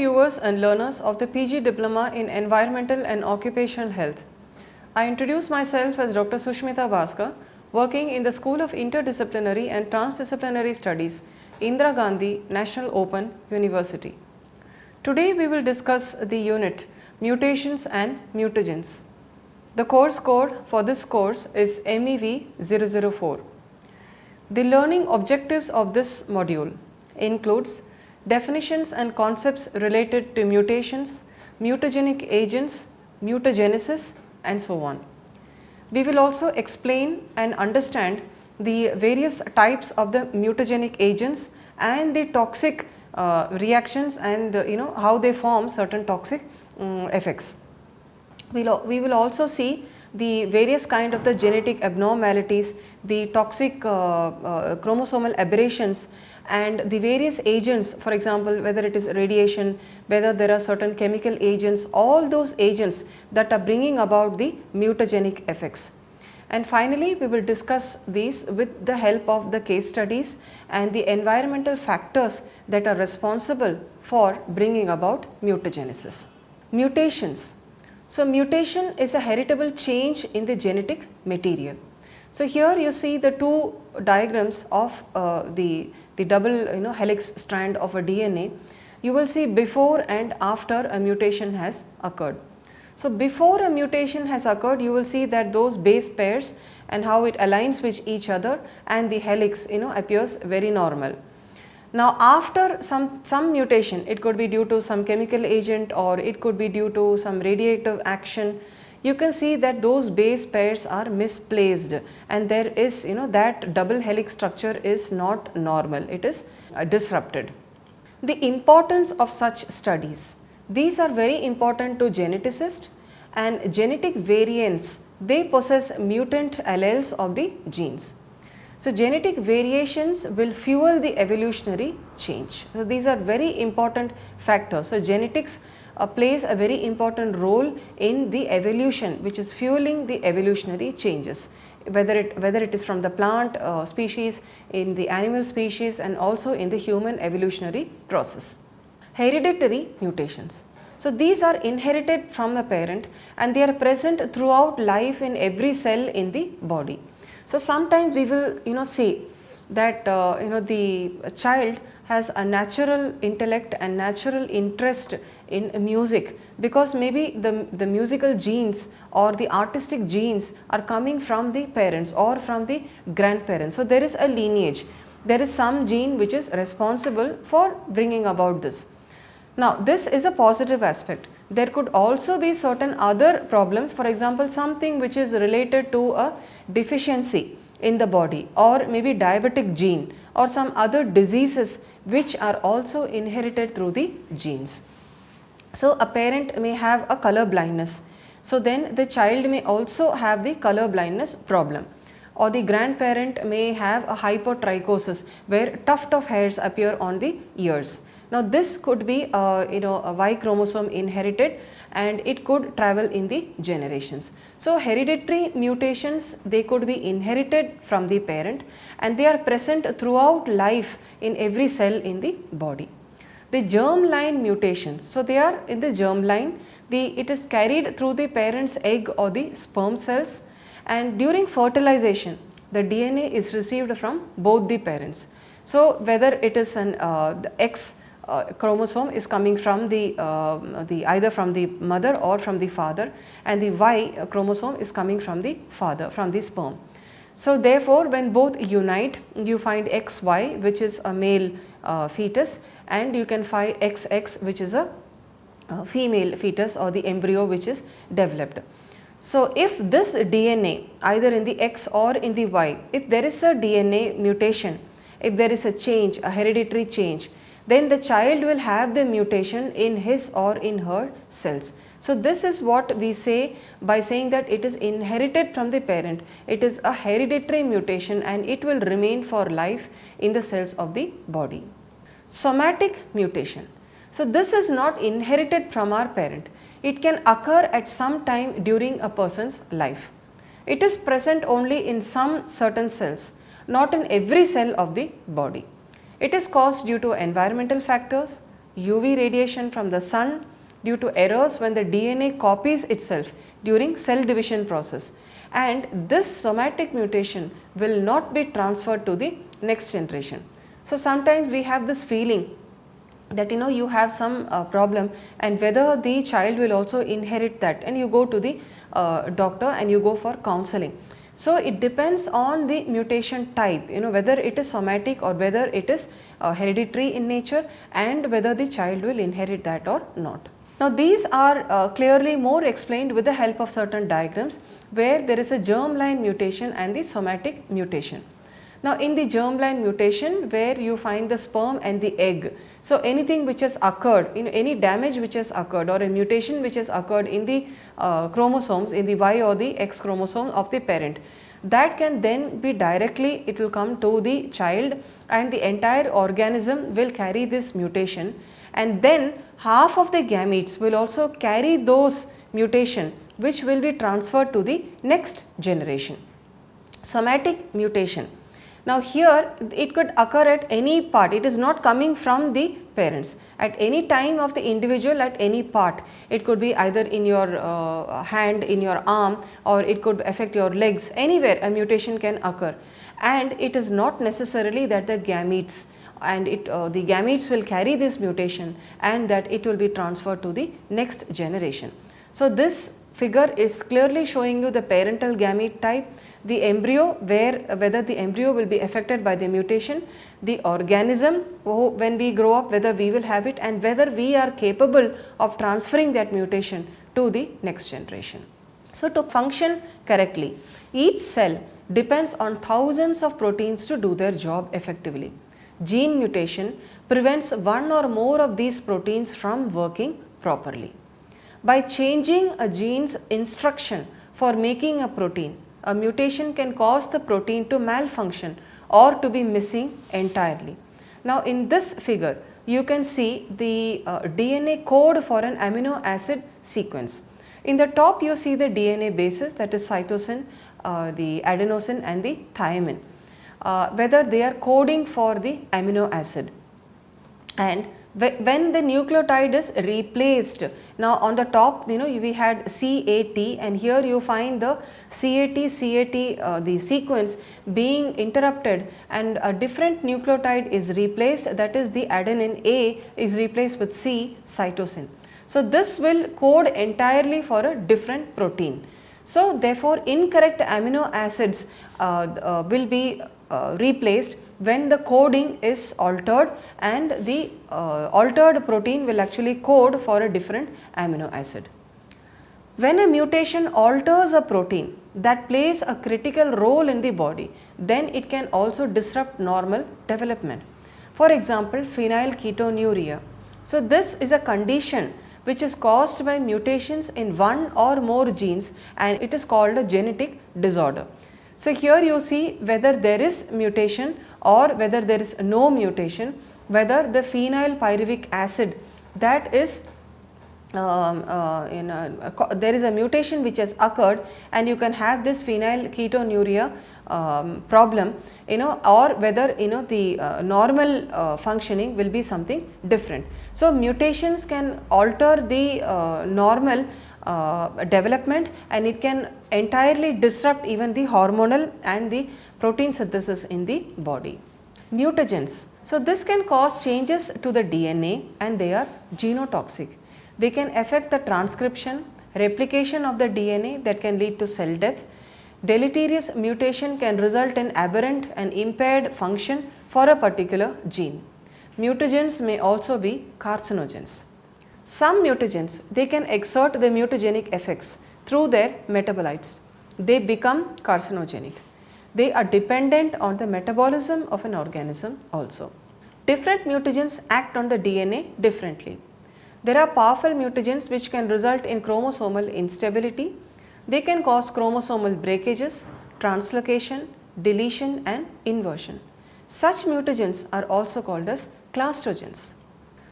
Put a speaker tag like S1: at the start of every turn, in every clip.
S1: viewers and learners of the PG Diploma in Environmental and Occupational Health. I introduce myself as Dr. Sushmita Bhaskar, working in the School of Interdisciplinary and Transdisciplinary Studies, Indira Gandhi National Open University. Today we will discuss the unit Mutations and Mutagens. The course code for this course is MEV 004. The learning objectives of this module includes definitions and concepts related to mutations, mutagenic agents, mutagenesis and so on. We will also explain and understand the various types of the mutagenic agents and the toxic reactions and how they form certain toxic effects. We will also see the various kind of the genetic abnormalities, the toxic chromosomal aberrations and the various agents, for example whether it is radiation, whether there are certain chemical agents, all those agents that are bringing about the mutagenic effects. And finally we will discuss these with the help of the case studies and the environmental factors that are responsible for bringing about mutagenesis. Mutations. So mutation is a heritable change in the genetic material. So here you see the two diagrams of the double helix strand of a DNA. You will see before and after a mutation has occurred. So before a mutation has occurred, you will see that those base pairs and how it aligns with each other and the helix appears very normal. Now after some mutation, it could be due to some chemical agent or it could be due to some radiative action, you can see that those base pairs are misplaced and there is that double helix structure is not normal, it is disrupted. The importance of such studies. These are very important to geneticists and genetic variants, they possess mutant alleles of the genes. So genetic variations will fuel the evolutionary change. So these are very important factors. So genetics plays a very important role in the evolution which is fueling the evolutionary changes, whether it is from the plant species, in the animal species and also in the human evolutionary process. Hereditary mutations. So these are inherited from the parent and they are present throughout life in every cell in the body. So sometimes we will see that the child has a natural intellect and natural interest in music because maybe the musical genes or the artistic genes are coming from the parents or from the grandparents. So there is a lineage, there is some gene which is responsible for bringing about this. Now this is a positive aspect. There could also be certain other problems, for example something which is related to a deficiency in the body or maybe diabetic gene or some other diseases which are also inherited through the genes. So a parent may have a color blindness, so then the child may also have the color blindness problem, or the grandparent may have a hypotrichosis where tuft of hairs appear on the ears. Now this could be a Y chromosome inherited and it could travel in the generations. So hereditary mutations, they could be inherited from the parent and they are present throughout life in every cell in the body. The germline mutations, so they are in the germline, it is carried through the parent's egg or the sperm cells, and during fertilization the DNA is received from both the parents. So whether it is the X chromosome is coming from the either from the mother or from the father, and the Y chromosome is coming from the father, from the sperm. So therefore when both unite, you find XY which is a male fetus, and you can find XX which is a female fetus or the embryo which is developed. So if this DNA either in the X or in the Y, if there is a DNA mutation, if there is a change, a hereditary change, then the child will have the mutation in his or in her cells. So this is what we say by saying that it is inherited from the parent. It is a hereditary mutation and it will remain for life in the cells of the body. Somatic mutation. So this is not inherited from our parent. It can occur at some time during a person's life. It is present only in some certain cells, not in every cell of the body. It is caused due to environmental factors, UV radiation from the sun, due to errors when the DNA copies itself during cell division process, and this somatic mutation will not be transferred to the next generation. So sometimes we have this feeling that you have some problem, and whether the child will also inherit that, and you go to the doctor and you go for counseling. So it depends on the mutation type, whether it is somatic or whether it is hereditary in nature, and whether the child will inherit that or not. Now these are clearly more explained with the help of certain diagrams where there is a germline mutation and the somatic mutation. Now in the germline mutation, where you find the sperm and the egg, so anything which has occurred, any damage which has occurred or a mutation which has occurred in the chromosomes, in the Y or the X chromosome of the parent, that can then be directly, it will come to the child, and the entire organism will carry this mutation, and then half of the gametes will also carry those mutation which will be transferred to the next generation. Somatic mutation. Now here it could occur at any part, it is not coming from the parents. At any time of the individual, at any part, it could be either in your hand, in your arm, or it could affect your legs, anywhere a mutation can occur, and it is not necessarily that the gametes and the gametes will carry this mutation and that it will be transferred to the next generation. So this figure is clearly showing you the parental gamete type, the embryo, whether the embryo will be affected by the mutation, the organism when we grow up, whether we will have it, and whether we are capable of transferring that mutation to the next generation. So to function correctly, each cell depends on thousands of proteins to do their job effectively. Gene mutation prevents one or more of these proteins from working properly. By changing a gene's instruction for making a protein, a mutation can cause the protein to malfunction or to be missing entirely. Now in this figure, you can see the DNA code for an amino acid sequence. In the top you see the DNA bases, that is cytosine, the adenosine and the thymine, whether they are coding for the amino acid. And when the nucleotide is replaced, now on the top we had CAT, and here you find the CAT the sequence being interrupted, and a different nucleotide is replaced, that is the adenine A is replaced with C, cytosine. So this will code entirely for a different protein. So therefore incorrect amino acids will be replaced when the coding is altered, and the altered protein will actually code for a different amino acid. When a mutation alters a protein that plays a critical role in the body, then it can also disrupt normal development. For example, phenylketonuria. So this is a condition which is caused by mutations in one or more genes, and it is called a genetic disorder. So here you see whether there is mutation or whether there is no mutation, whether the phenylpyruvic acid, that is there is a mutation which has occurred, and you can have this phenylketonuria problem, or whether the normal functioning will be something different. So mutations can alter the normal development, and it can entirely disrupt even the hormonal and the protein synthesis in the body. Mutagens. So this can cause changes to the DNA, and they are genotoxic. They can affect the transcription, replication of the DNA that can lead to cell death. Deleterious mutation can result in aberrant and impaired function for a particular gene. Mutagens may also be carcinogens. Some mutagens, they can exert the mutagenic effects through their metabolites. They become carcinogenic. They are dependent on the metabolism of an organism also. Different mutagens act on the DNA differently. There are powerful mutagens which can result in chromosomal instability. They can cause chromosomal breakages, translocation, deletion and inversion. Such mutagens are also called as clastogens.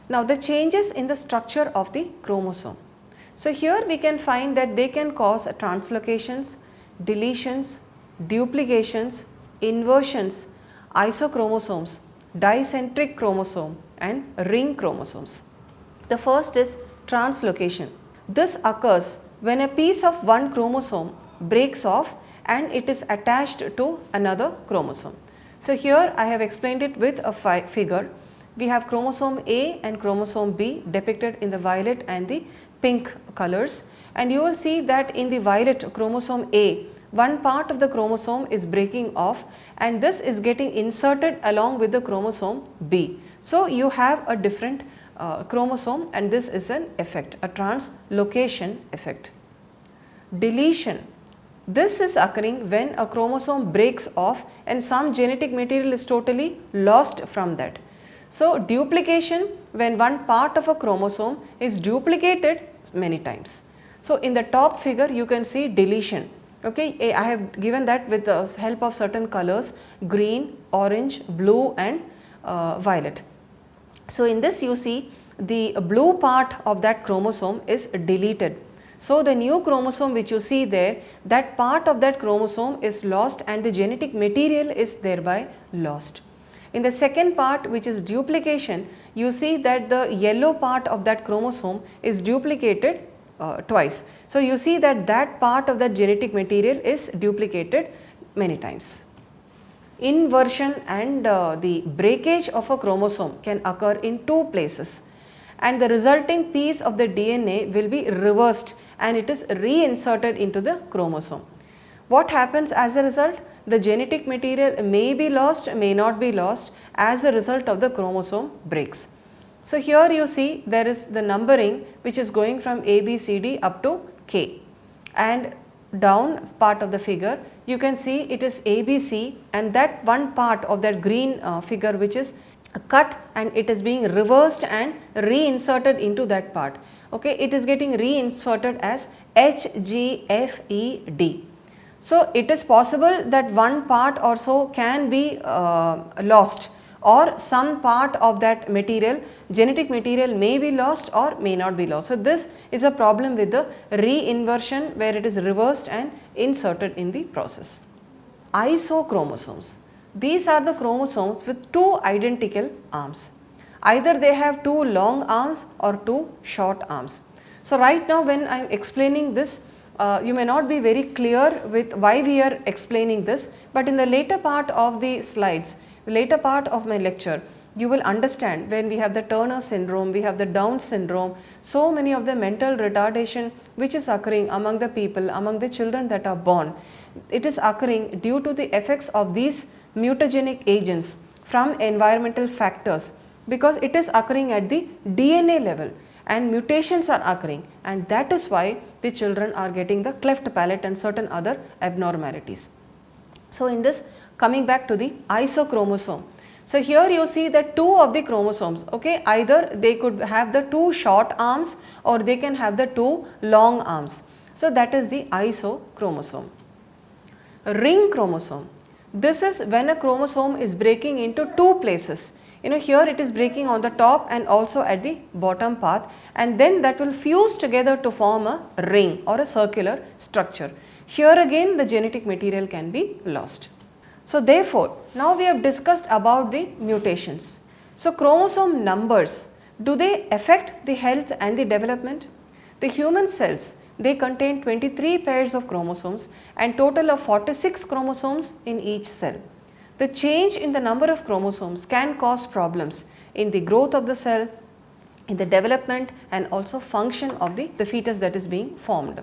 S1: Now the changes in the structure of the chromosome. So here we can find that they can cause translocations, deletions, duplications, inversions, isochromosomes, dicentric chromosome and ring chromosomes. The first is translocation. This occurs when a piece of one chromosome breaks off and it is attached to another chromosome. So here I have explained it with a figure. We have chromosome A and chromosome B depicted in the violet and the pink colors, and you will see that in the violet chromosome A, one part of the chromosome is breaking off and this is getting inserted along with the chromosome B. So you have a different chromosome, and this is an effect, a translocation effect. Deletion. This is occurring when a chromosome breaks off and some genetic material is totally lost from that. So duplication, when one part of a chromosome is duplicated many times. So in the top figure you can see deletion. Okay, I have given that with the help of certain colors: green, orange, blue and violet. So in this you see the blue part of that chromosome is deleted. So the new chromosome which you see there, that part of that chromosome is lost and the genetic material is thereby lost. In the second part, which is duplication, you see that the yellow part of that chromosome is duplicated twice. So you see that that part of that genetic material is duplicated many times. Inversion and the breakage of a chromosome can occur in two places, and the resulting piece of the DNA will be reversed and it is reinserted into the chromosome. What happens as a result? The genetic material may be lost, may not be lost as a result of the chromosome breaks. So here you see there is the numbering which is going from A, B, C, D up to K, and down part of the figure you can see it is ABC, and that one part of that green figure which is cut and it is being reversed and reinserted into that part. Okay, it is getting reinserted as HGFED. So it is possible that one part or so can be lost, or some part of that material, genetic material may be lost or may not be lost. So this is a problem with the reinversion, where it is reversed and inserted in the process. Isochromosomes. These are the chromosomes with two identical arms. Either they have two long arms or two short arms. So right now when I am explaining this, you may not be very clear with why we are explaining this, but in the later part of the slides, the later part of my lecture, you will understand when we have the Turner syndrome, we have the Down syndrome, so many of the mental retardation which is occurring among the people, among the children that are born. It is occurring due to the effects of these mutagenic agents from environmental factors, because it is occurring at the DNA level and mutations are occurring, and that is why the children are getting the cleft palate and certain other abnormalities. So in this, coming back to the isochromosome. So here you see that two of the chromosomes, okay, either they could have the two short arms or they can have the two long arms. So that is the isochromosome. Ring chromosome. This is when a chromosome is breaking into two places. You know, here it is breaking on the top and also at the bottom path, and then that will fuse together to form a ring or a circular structure. Here again the genetic material can be lost. So therefore, now we have discussed about the mutations. So chromosome numbers, do they affect the health and the development? The human cells, they contain 23 pairs of chromosomes and total of 46 chromosomes in each cell. The change in the number of chromosomes can cause problems in the growth of the cell, in the development and also function of the fetus that is being formed.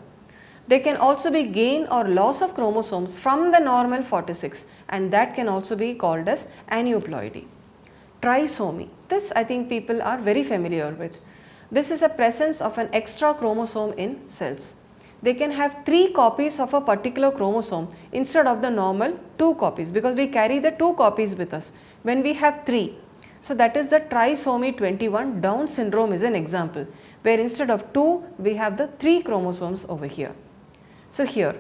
S1: There can also be gain or loss of chromosomes from the normal 46, and that can also be called as aneuploidy. Trisomy, this I think people are very familiar with. This is a presence of an extra chromosome in cells. They can have 3 copies of a particular chromosome instead of the normal 2 copies, because we carry the 2 copies with us when we have 3. So that is the trisomy 21. Down syndrome is an example, where instead of 2 we have the 3 chromosomes over here. So here,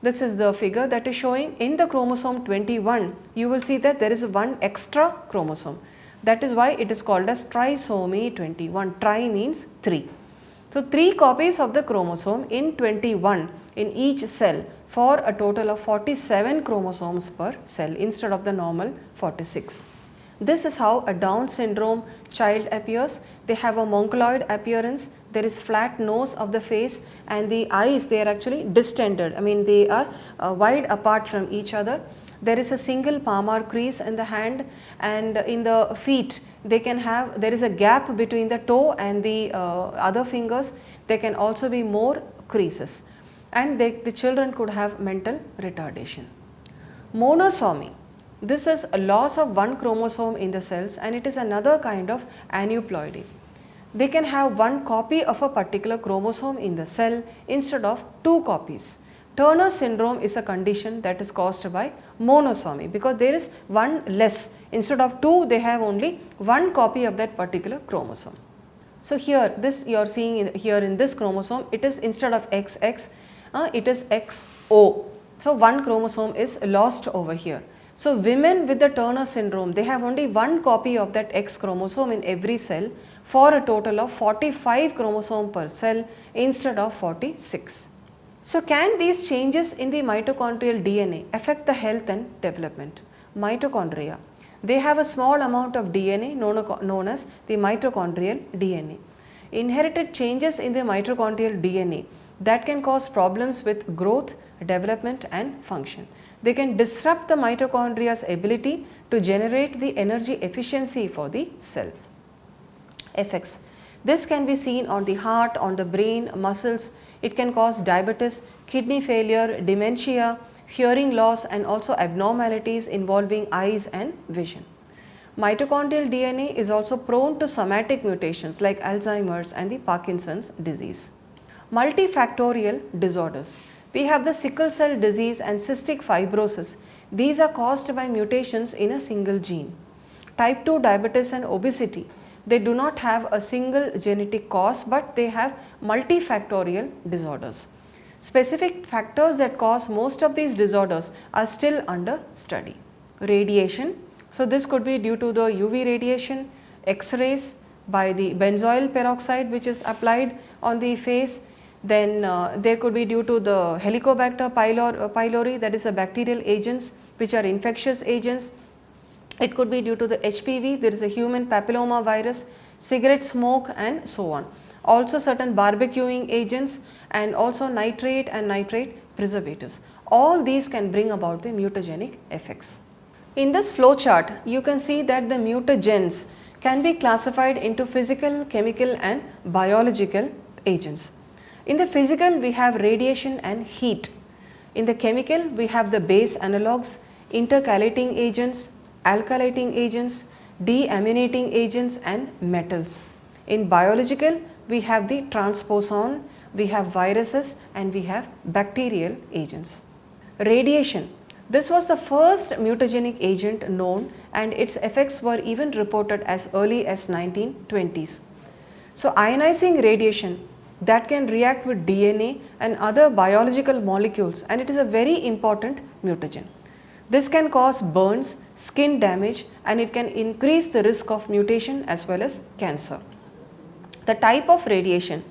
S1: this is the figure that is showing in the chromosome 21, you will see that there is one extra chromosome. That is why it is called as trisomy 21. Tri means 3. So 3 copies of the chromosome in 21 in each cell, for a total of 47 chromosomes per cell instead of the normal 46. This is how a Down syndrome child appears. They have a monkeloid appearance. There is flat nose of the face, and the eyes, they are actually distended. I mean, they are wide apart from each other. There is a single palmar crease in the hand, and in the feet they can have, there is a gap between the toe and the other fingers. There can also be more creases, and the children could have mental retardation. Monosomy. This is a loss of one chromosome in the cells, and it is another kind of aneuploidy. They can have one copy of a particular chromosome in the cell instead of two copies. Turner syndrome is a condition that is caused by monosomy, because there is one less. Instead of two, they have only one copy of that particular chromosome. So here, this you are seeing here in this chromosome, it is instead of XX, it is XO. So one chromosome is lost over here. So women with the Turner syndrome, they have only one copy of that X chromosome in every cell, for a total of 45 chromosomes per cell instead of 46. So can these changes in the mitochondrial DNA affect the health and development? Mitochondria, they have a small amount of DNA known as the mitochondrial DNA. Inherited changes in the mitochondrial DNA that can cause problems with growth, development and function. They can disrupt the mitochondria's ability to generate the energy efficiency for the cell. Effects. This can be seen on the heart, on the brain, muscles. It can cause diabetes, kidney failure, dementia, hearing loss and also abnormalities involving eyes and vision. Mitochondrial DNA is also prone to somatic mutations like Alzheimer's and the Parkinson's disease. Multifactorial disorders. We have the sickle cell disease and cystic fibrosis. These are caused by mutations in a single gene. Type 2 diabetes and obesity. They do not have a single genetic cause, but they have multifactorial disorders. Specific factors that cause most of these disorders are still under study. Radiation. So this could be due to the UV radiation, X-rays, by the benzoyl peroxide which is applied on the face. Then there could be due to the Helicobacter pylori, that is a bacterial agents which are infectious agents. It could be due to the HPV, there is a human papilloma virus, cigarette smoke and so on. Also certain barbecuing agents and also nitrate and nitrate preservatives. All these can bring about the mutagenic effects. In this flow chart, you can see that the mutagens can be classified into physical, chemical and biological agents. In the physical, we have radiation and heat. In the chemical, we have the base analogues, intercalating agents, alkylating agents, deaminating agents and metals. In biological, we have the transposon, we have viruses and we have bacterial agents. Radiation. This was the first mutagenic agent known, and its effects were even reported as early as 1920s. So ionizing radiation that can react with DNA and other biological molecules, and it is a very important mutagen. This can cause burns, skin damage, and it can increase the risk of mutation as well as cancer. The type of radiation,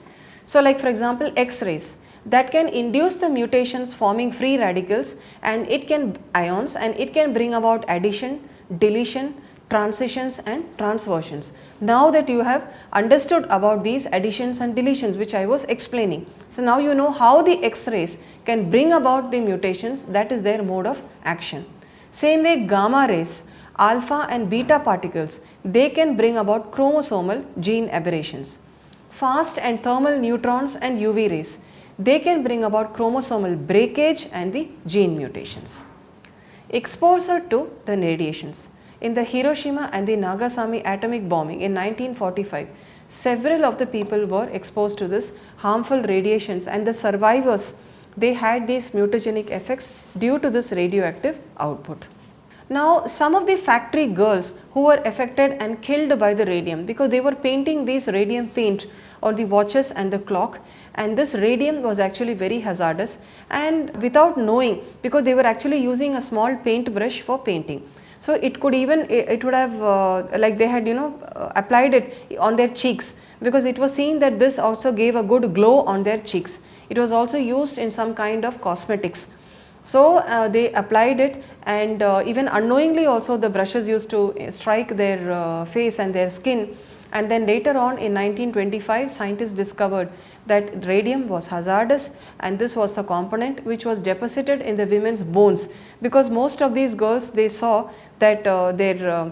S1: so like for example X-rays, that can induce the mutations forming free radicals and it can ions, and it can bring about addition, deletion, transitions and transversions. Now that you have understood about these additions and deletions which I was explaining, so now you know how the X-rays can bring about the mutations, that is their mode of action. Same way gamma rays, alpha and beta particles, they can bring about chromosomal gene aberrations. Fast and thermal neutrons and UV rays, they can bring about chromosomal breakage and the gene mutations. Exposure to the radiations. In the Hiroshima and the Nagasaki atomic bombing in 1945, several of the people were exposed to this harmful radiations, and the survivors, they had these mutagenic effects due to this radioactive output. Now some of the factory girls who were affected and killed by the radium, because they were painting these radium paint on the watches and the clock, and this radium was actually very hazardous, and without knowing, because they were actually using a small paintbrush for painting. So it could even, it would have like they had applied it on their cheeks, because it was seen that this also gave a good glow on their cheeks. It was also used in some kind of cosmetics. So they applied it, and even unknowingly also the brushes used to strike their face and their skin. And then later on in 1925, scientists discovered that radium was hazardous, and this was the component which was deposited in the women's bones, because most of these girls, they saw that their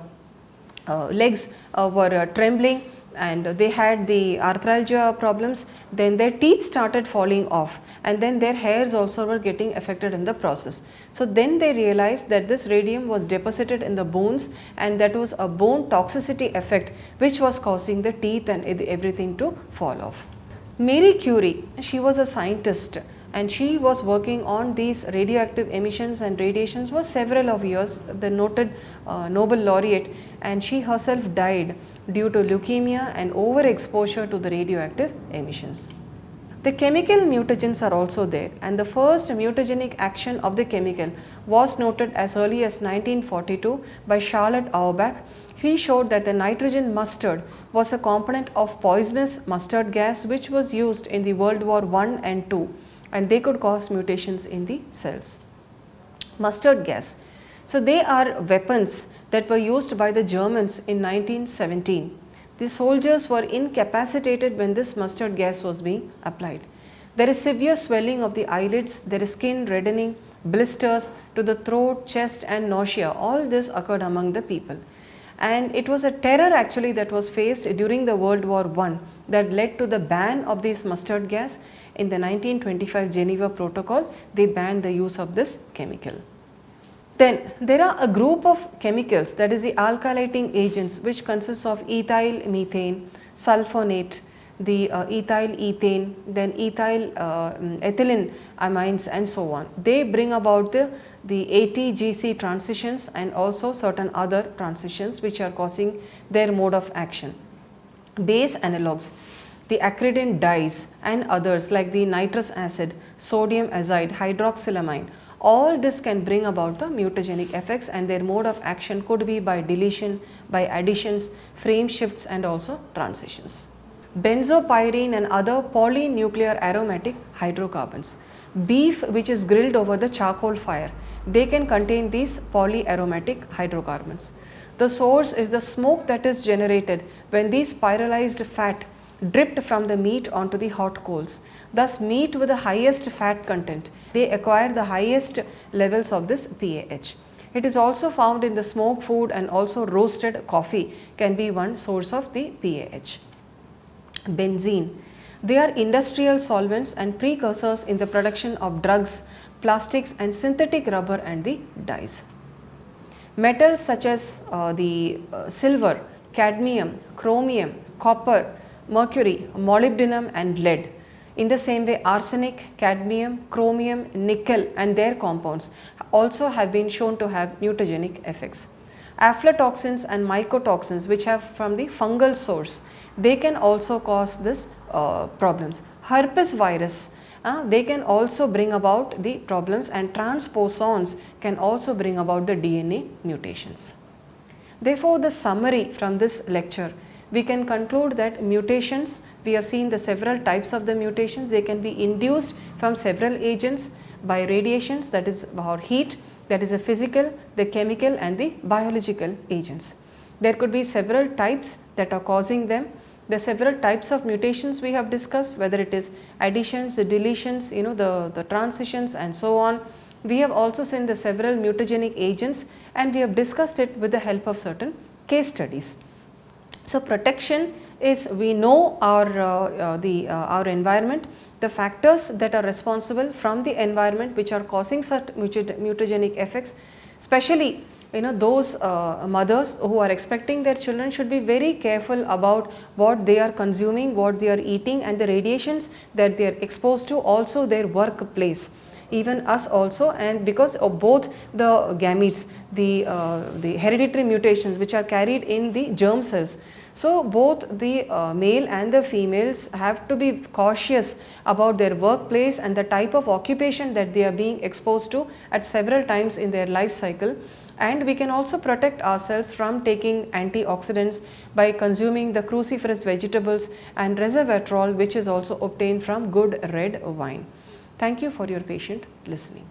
S1: legs were trembling, and they had the arthralgia problems, then their teeth started falling off, and then their hairs also were getting affected in the process. So then they realized that this radium was deposited in the bones, and that was a bone toxicity effect which was causing the teeth and everything to fall off. Marie Curie, she was a scientist, and she was working on these radioactive emissions and radiations for several of years, the noted Nobel laureate, and she herself died due to leukemia and overexposure to the radioactive emissions. The chemical mutagens are also there, and the first mutagenic action of the chemical was noted as early as 1942 by Charlotte Auerbach. He showed that the nitrogen mustard was a component of poisonous mustard gas which was used in the World War I and II, and they could cause mutations in the cells. Mustard gas. So they are weapons that were used by the Germans in 1917. The soldiers were incapacitated when this mustard gas was being applied. There is severe swelling of the eyelids, there is skin reddening, blisters to the throat, chest and nausea. All this occurred among the people. And it was a terror actually that was faced during the World War I that led to the ban of this mustard gas. In the 1925 Geneva Protocol, they banned the use of this chemical. Then there are a group of chemicals, that is the alkylating agents, which consists of ethyl methane, sulfonate, the ethyl ethane, then ethyl ethylene amines and so on. They bring about the ATGC transitions and also certain other transitions which are causing their mode of action. Base analogues, the acridine dyes and others like the nitrous acid, sodium azide, hydroxylamine, all this can bring about the mutagenic effects, and their mode of action could be by deletion, by additions, frame shifts and also transitions. Benzopyrene and other polynuclear aromatic hydrocarbons. Beef which is grilled over the charcoal fire, they can contain these polyaromatic hydrocarbons. The source is the smoke that is generated when these spiralized fat dripped from the meat onto the hot coals. Thus meat with the highest fat content, they acquire the highest levels of this PAH. It is also found in the smoked food, and also roasted coffee can be one source of the PAH. Benzene. They are industrial solvents and precursors in the production of drugs, plastics and synthetic rubber and the dyes. Metals such as silver, cadmium, chromium, copper, mercury, molybdenum and lead. In the same way, arsenic, cadmium, chromium, nickel and their compounds also have been shown to have mutagenic effects. Aflatoxins and mycotoxins, which have from the fungal source, they can also cause this problems. Herpes virus, they can also bring about the problems, and transposons can also bring about the DNA mutations. Therefore, the summary from this lecture, we can conclude that mutations, we have seen the several types of the mutations. They can be induced from several agents by radiations, that is or heat, that is a physical, the chemical and the biological agents. There could be several types that are causing them. The several types of mutations we have discussed, whether it is additions, the deletions, the transitions and so on. We have also seen the several mutagenic agents, and we have discussed it with the help of certain case studies. So protection is, we know our environment, the factors that are responsible from the environment which are causing such mutagenic effects, especially those mothers who are expecting their children should be very careful about what they are consuming, what they are eating, and the radiations that they are exposed to, also their workplace, even us also. And because of both the gametes, the hereditary mutations which are carried in the germ cells, so both the male and the females have to be cautious about their workplace and the type of occupation that they are being exposed to at several times in their life cycle. And we can also protect ourselves from taking antioxidants by consuming the cruciferous vegetables and resveratrol, which is also obtained from good red wine. Thank you for your patient listening.